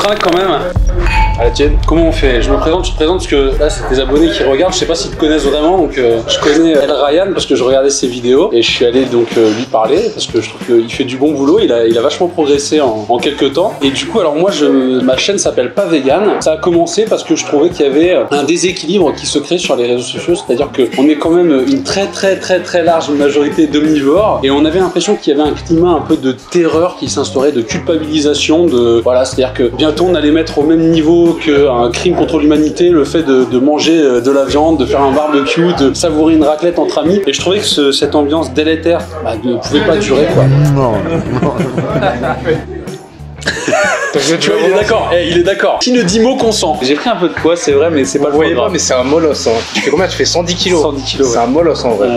train quand même. À la tienne. Comment on fait? Je te présente parce que là c'est tes abonnés qui regardent, je sais pas s'ils te connaissent vraiment, donc je connais El Ryan parce que je regardais ses vidéos et je suis allé donc lui parler parce que je trouve qu'il fait du bon boulot, il a vachement progressé en quelques temps. Et du coup alors moi ma chaîne s'appelle Pas Vegan. Ça a commencé parce que je trouvais qu'il y avait un déséquilibre qui se crée sur les réseaux sociaux, c'est-à-dire qu'on est quand même une très large majorité d'omnivores et on avait l'impression qu'il y avait un climat un peu de terreur qui s'instaurait, de culpabilisation, de voilà, c'est-à-dire que bientôt on allait mettre au même niveau qu'un crime contre l'humanité, le fait de manger de la viande, de faire un barbecue, de savourer une raclette entre amis. Et je trouvais que cette ambiance délétère ne pouvait pas durer quoi. Non. Tu vois, il est d'accord. Qui ne dit mot consent. J'ai pris un peu de poids, c'est vrai, mais c'est pas le voyez pas, mais c'est un molosse. Hein. Tu fais combien? Tu fais 110 kilos. 110 kilos. C'est un molosse en vrai.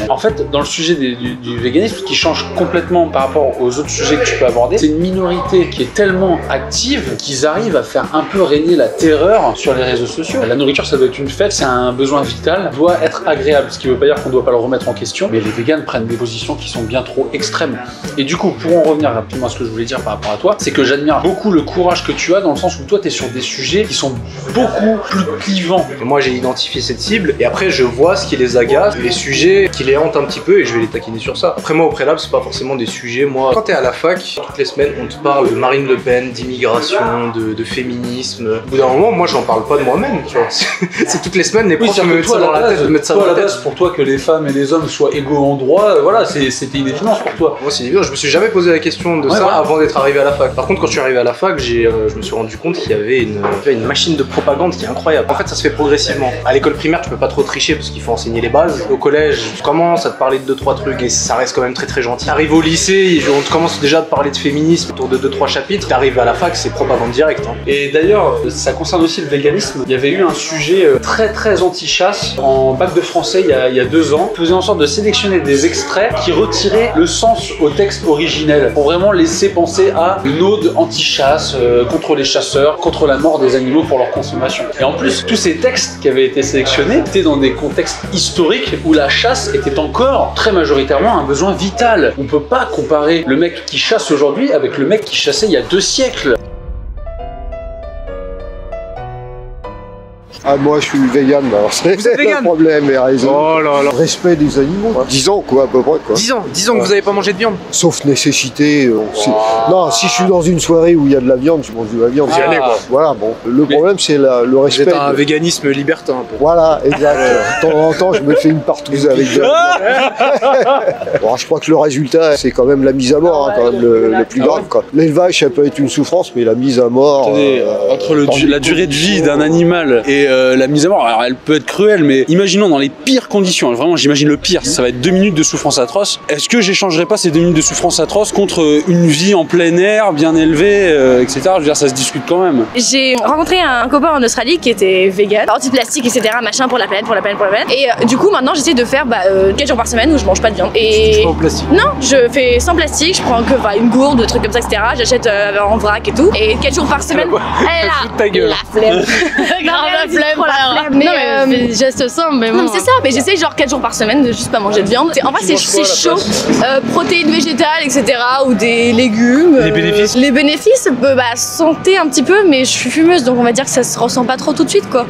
En fait, dans le sujet du véganisme, ce qui change complètement par rapport aux autres sujets que tu peux aborder, c'est une minorité qui est tellement active qu'ils arrivent à faire un peu régner la terreur sur les réseaux sociaux. La nourriture, ça doit être une fête, c'est un besoin vital, doit être agréable, ce qui ne veut pas dire qu'on ne doit pas le remettre en question, mais les véganes prennent des positions qui sont bien trop extrêmes. Et du coup, pour en revenir rapidement à ce que je voulais dire par rapport à toi, c'est que j'admire beaucoup le courage que tu as dans le sens où toi, tu es sur des sujets qui sont beaucoup plus clivants. Et moi, j'ai identifié cette cible et après, je vois ce qui les agace, les sujets qui les hantent un petit peu et je vais les taquiner sur ça. Après moi au préalable c'est pas forcément des sujets, moi quand t'es à la fac, toutes les semaines on te parle de Marine Le Pen, d'immigration, de féminisme. Au bout d'un moment moi j'en parle pas de moi-même, tu vois. C'est toutes les semaines les profs me mettent ça dans la tête, pour toi que les femmes et les hommes soient égaux en droit, voilà, c'était une évidence pour toi. Moi c'est évident, je me suis jamais posé la question de ça avant d'être arrivé à la fac. Par contre quand je suis arrivé à la fac, je me suis rendu compte qu'il y avait une machine de propagande qui est incroyable. En fait ça se fait progressivement. À l'école primaire tu peux pas trop tricher parce qu'il faut enseigner les bases. Au collège tu commences à te parler de 2-3 trucs et ça reste quand même très gentil. T'arrives au lycée, on te commence déjà à te parler de féminisme autour de 2-3 chapitres. T'arrives à la fac, c'est propagande directe. Hein. Et d'ailleurs, ça concerne aussi le véganisme. Il y avait eu un sujet très anti-chasse en bac de français il y a 2 ans. Ils faisaient en sorte de sélectionner des extraits qui retiraient le sens au texte originel pour vraiment laisser penser à une ode anti-chasse, contre les chasseurs, contre la mort des animaux pour leur consommation. Et en plus, tous ces textes qui avaient été sélectionnés étaient dans des contextes historiques où la chasse était encore très majoritairement un besoin vital. On peut pas comparer le mec qui chasse aujourd'hui avec le mec qui chassait il y a 2 siècles. Ah moi je suis vegan, alors c'est un problème et raison. Oh là là. Respect des animaux, hein. 10 ans quoi à peu près quoi. 10 ans que vous avez pas mangé de viande. Sauf nécessité. Non, si je suis dans une soirée où il y a de la viande, je mange de la viande. J'y allais quoi. Voilà, bon. Le problème c'est le respect. C'est un véganisme libertin un peu. Voilà, exact. De temps en temps je me fais une partouze avec bon, je crois que le résultat c'est quand même la mise à mort, hein, quand même le plus grave quoi. L'élevage ça peut être une souffrance, mais la mise à mort. Attendez, entre la durée de vie d'un animal et la mise à mort, alors elle peut être cruelle, mais imaginons dans les pires conditions, hein, vraiment j'imagine le pire, ça va être 2 minutes de souffrance atroce. Est-ce que j'échangerais pas ces 2 minutes de souffrance atroce contre une vie en plein air, bien élevée, etc. Je veux dire, ça se discute quand même. J'ai rencontré un copain en Australie qui était vegan, anti-plastique, etc. machin pour la planète. Et du coup maintenant j'essaie de faire 4 jours par semaine où je mange pas de viande. Et tu pas au plastique? Non, je fais sans plastique, je prends que une gourde, des trucs comme ça, etc. J'achète en vrac et tout. Et 4 jours par semaine. Ta gueule. La flemme. Grave la flemme. Mais non mais geste simple, mais bon. c'est ça, mais j'essaie genre 4 jours par semaine de juste pas manger de viande. En vrai c'est chaud, protéines végétales, etc. ou des légumes. Les bénéfices? Les bénéfices, santé un petit peu, mais je suis fumeuse donc on va dire que ça se ressent pas trop tout de suite quoi.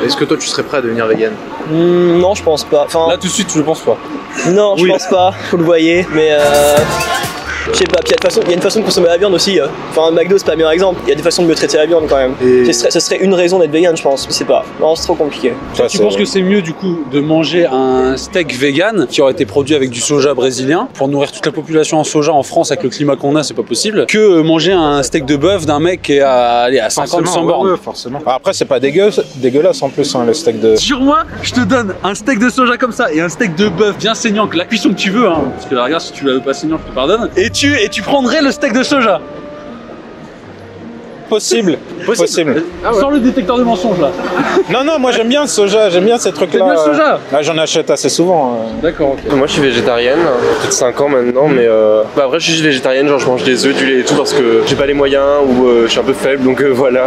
Est-ce que toi tu serais prêt à devenir vegan? Non je pense pas. Enfin, Là tout de suite je pense pas. non je pense pas, vous le voyez, mais je sais pas, puis il y a une façon de consommer la viande aussi. Enfin, McDo c'est pas le meilleur exemple, il y a des façons de mieux traiter la viande quand même. Ce serait une raison d'être vegan, je pense, je sais pas. Non, c'est trop compliqué. Tu penses que c'est mieux du coup de manger un steak vegan qui aurait été produit avec du soja brésilien pour nourrir toute la population en soja en France avec le climat qu'on a, c'est pas possible, que manger un steak de bœuf d'un mec qui est à 50-100 bornes? Ouais, forcément. Après, c'est pas dégueulasse en plus, hein, le steak de. Jure-moi, je te donne un steak de soja comme ça et un steak de bœuf bien saignant, que la cuisson que tu veux, hein, parce que la regarde, si tu la veux pas saignant, je te pardonne. Et tu prendrais le steak de soja? Possible. Possible. Sans le détecteur de mensonges là. Non, non, moi j'aime bien le soja, j'aime bien ces trucs-là. T'aimes bien le soja? Là, j'en achète assez souvent. D'accord, ok. Moi je suis végétarienne, peut-être 5 ans maintenant, mais après je suis juste végétarienne, genre je mange des œufs, du lait et tout parce que j'ai pas les moyens ou je suis un peu faible, donc voilà.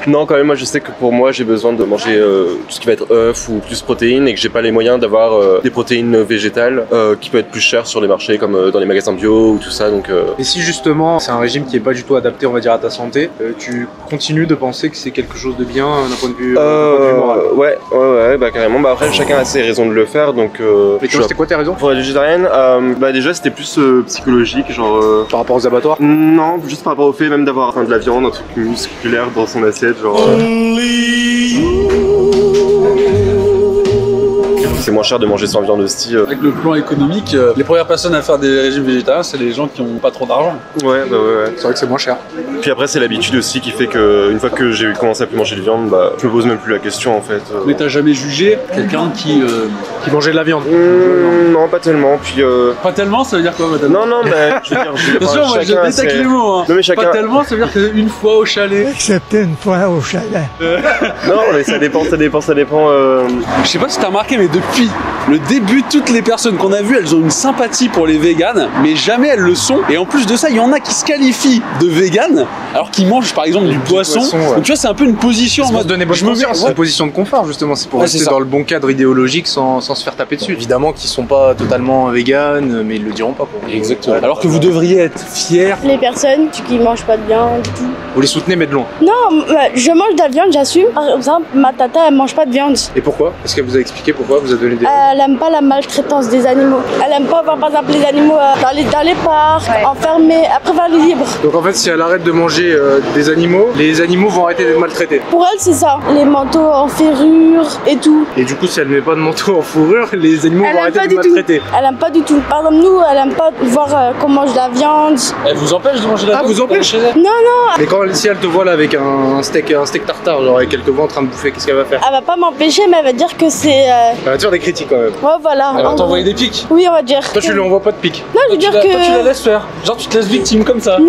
Non, quand même, moi je sais que pour moi j'ai besoin de manger tout ce qui va être œufs ou plus protéines et que j'ai pas les moyens d'avoir des protéines végétales qui peuvent être plus chères sur les marchés comme dans les magasins bio ou tout ça, donc... Et si justement c'est un régime qui est pas du tout adapté, on va dire, à ta santé, tu continues de penser que c'est quelque chose de bien d'un point de vue moral? Ouais, bah carrément. Bah après chacun a ses raisons de le faire, donc. Et toi, c'était quoi tes raisons? Pour la végétarienne, bah déjà c'était plus psychologique, genre. Par rapport aux abattoirs? Non, juste par rapport au fait même d'avoir de la viande, un truc musculaire dans son assiette, genre. C'est moins cher de manger sans viande aussi. Avec le plan économique, les premières personnes à faire des régimes végétariens, c'est les gens qui ont pas trop d'argent. Ouais. C'est vrai que c'est moins cher. Puis après, c'est l'habitude aussi qui fait que une fois que j'ai commencé à plus manger de viande, bah je me pose même plus la question en fait. Mais t'as jamais jugé quelqu'un qui mangeait de la viande? Non, pas tellement. Puis Pas tellement, ça veut dire quoi, madame? Non, mais je veux dire, bien sûr, moi je détecte les mots. Hein. Non, mais chacun... Pas tellement, ça veut dire qu'une fois au chalet. Excepté une fois au chalet. Non, mais ça dépend. Je sais pas si t'as remarqué, mais depuis le début, toutes les personnes qu'on a vues, elles ont une sympathie pour les véganes, mais jamais elles le sont. Et en plus de ça, il y en a qui se qualifient de véganes, alors qu'ils mangent par exemple du poisson. Ouais. Donc tu vois, c'est un peu une position en mode. C'est une position de confort justement, c'est pour Ouais, rester c'est ça. dans le bon cadre idéologique sans se faire taper dessus. Évidemment qu'ils sont pas totalement véganes, mais ils le diront pas quoi. Exactement. Alors que vous devriez être fiers. Les personnes qui mangent pas de viande du tout. Vous les soutenez mais de loin. Non, je mange de la viande, j'assume. Par exemple, ma tata, elle mange pas de viande. Et pourquoi? Est-ce qu'elle vous a expliqué pourquoi? Vous a donné des... Elle aime pas la maltraitance des animaux. Elle aime pas voir par exemple les animaux dans les parcs, enfermés, après vers le libre. Donc en fait, si elle arrête de manger des animaux, les animaux vont arrêter d'être maltraités. Pour elle, c'est ça. Les manteaux en ferrure et tout. Et du coup, si elle met pas de manteau en fourrure, les animaux vont arrêter de maltraiter. Elle aime pas du tout. Par exemple, nous, elle aime pas voir qu'on mange de la viande. Elle vous empêche de manger de la viande? Ah, vous empêche chez elle? Non, non. Mais si elle te voit là avec un steak tartare, genre avec quelques vents en train de bouffer, qu'est-ce qu'elle va faire? Elle va pas m'empêcher, mais elle va dire que c'est. Elle va te faire des critiques quand même. Ouais, voilà. Elle va t'envoyer des pics? Oui, on va dire. Toi, tu lui envoies pas de pics? Non, je veux dire que. Toi, tu la laisses faire. Genre, tu te laisses victime comme ça. Non,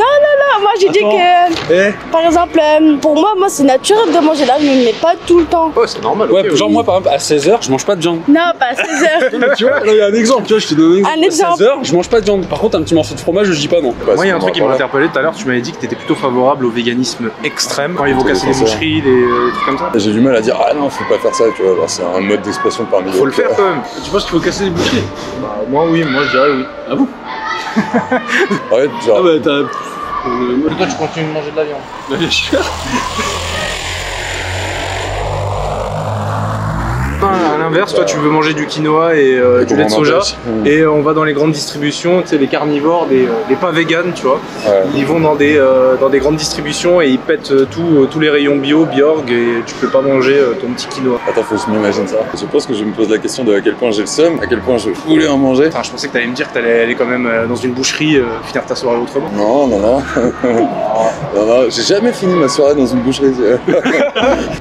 moi j'ai dit que. Eh? Par exemple, pour moi, c'est naturel de manger de la viande, mais pas tout le temps. Ouais, c'est normal. Ouais, ok, genre oui. moi par exemple, à 16h, je mange pas de viande. Non, pas à 16h. Tu vois, là, il y a un exemple, tu vois, je te donne un exemple. Un exemple. À 16h, je mange pas de viande. Par contre, un petit morceau de fromage, je dis pas non. Moi, il y a un truc qui m'a interpellé tout à l'heure. Tu m'avais dit que t'étais plutôt favorable au véganisme extrême quand ils vont casser les boucheries, des trucs comme ça. J'ai du mal à dire, ah non, faut pas faire ça, tu vois, alors c'est un mode d'expression parmi les Faut le faire quand même. Tu penses qu'il faut casser les boucheries? Bah, moi, oui, moi je dirais oui. Ah bon? Ouais, genre, Ah bah t'as. Toi, tu continues de manger de la viande. Bah, bien sûr. À l'inverse, toi tu veux manger du quinoa et du lait de soja, et on va dans les grandes distributions, tu sais, les carnivores, les pas véganes, tu vois, ils vont dans des grandes distributions et ils pètent tous les rayons bio, Bjorg, et tu peux pas manger ton petit quinoa. attends, faut que je m'imagine ça. Je pense que je me pose la question de à quel point j'ai le seum, à quel point je voulais en manger. Enfin, je pensais que t'allais me dire que t'allais aller quand même dans une boucherie finir ta soirée autrement. Non, non. J'ai jamais fini ma soirée dans une boucherie.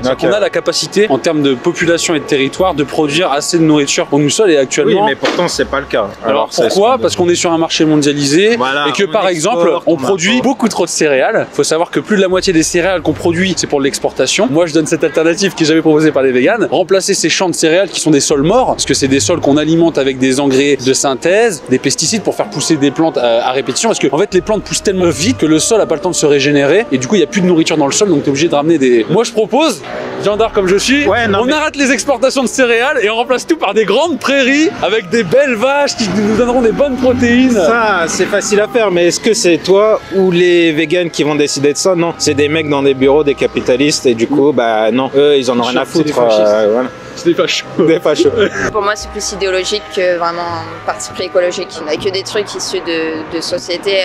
Donc on a la capacité, en termes de population et de territoire, de produire assez de nourriture pour nous seuls et actuellement. Oui, mais pourtant c'est pas le cas. Alors pourquoi? Parce qu'on est sur un marché mondialisé, voilà, et que par exemple on produit beaucoup trop de céréales. Faut savoir que plus de la moitié des céréales qu'on produit c'est pour l'exportation. Moi je donne cette alternative qui est jamais proposée par les véganes. Remplacer ces champs de céréales qui sont des sols morts, parce que c'est des sols qu'on alimente avec des engrais de synthèse, des pesticides pour faire pousser des plantes à répétition, parce que en fait les plantes poussent tellement vite que le sol a pas le temps de se régénérer et du coup il y a plus de nourriture dans le sol, donc t'es obligé de ramener des. Moi je propose, viandard comme je suis, on arrête les exportations de céréales et on remplace tout par des grandes prairies avec des belles vaches qui nous donneront des bonnes protéines. Ça, c'est facile à faire, mais est-ce que c'est toi ou les véganes qui vont décider de ça? Non, c'est des mecs dans des bureaux, des capitalistes, et du coup, bah non, eux, ils en ont rien à foutre. Voilà. C'est des fachos. Des fachos. Pour moi, c'est plus idéologique que vraiment un parti pris écologique. On n'a que des trucs issus de sociétés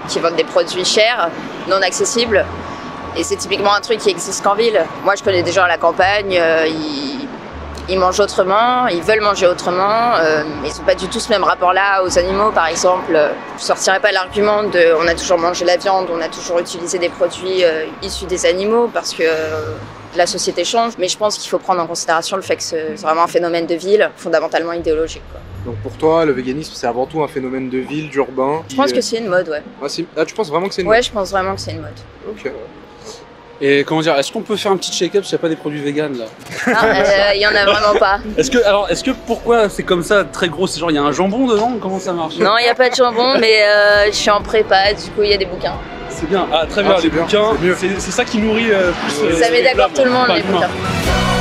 qui vendent des produits chers, non accessibles. Et c'est typiquement un truc qui existe qu'en ville. Moi, je connais des gens à la campagne, ils mangent autrement, ils veulent manger autrement, mais ils n'ont pas du tout ce même rapport-là aux animaux, par exemple. Je ne sortirais pas l'argument de on a toujours mangé la viande, on a toujours utilisé des produits issus des animaux, parce que la société change. Mais je pense qu'il faut prendre en considération le fait que c'est vraiment un phénomène de ville, fondamentalement idéologique, quoi. Donc pour toi, le véganisme, c'est avant tout un phénomène de ville, d'urbain. Je pense que c'est une mode, ouais. Ah, tu penses vraiment que c'est une mode? mode? Ouais, je pense vraiment que c'est une mode. Ok. Et comment dire, est-ce qu'on peut faire un petit check-up s'il n'y a pas des produits vegan là? Il y en a vraiment pas. Est-ce que pourquoi c'est comme ça très gros? C'est genre il y a un jambon dedans? Comment ça marche? Non, il n'y a pas de jambon, mais je suis en prépa, du coup il y a des bouquins. C'est bien, ah très bien, les bouquins, c'est ça qui nourrit plus. Ça met d'accord tout le monde, les bouquins. bouquins.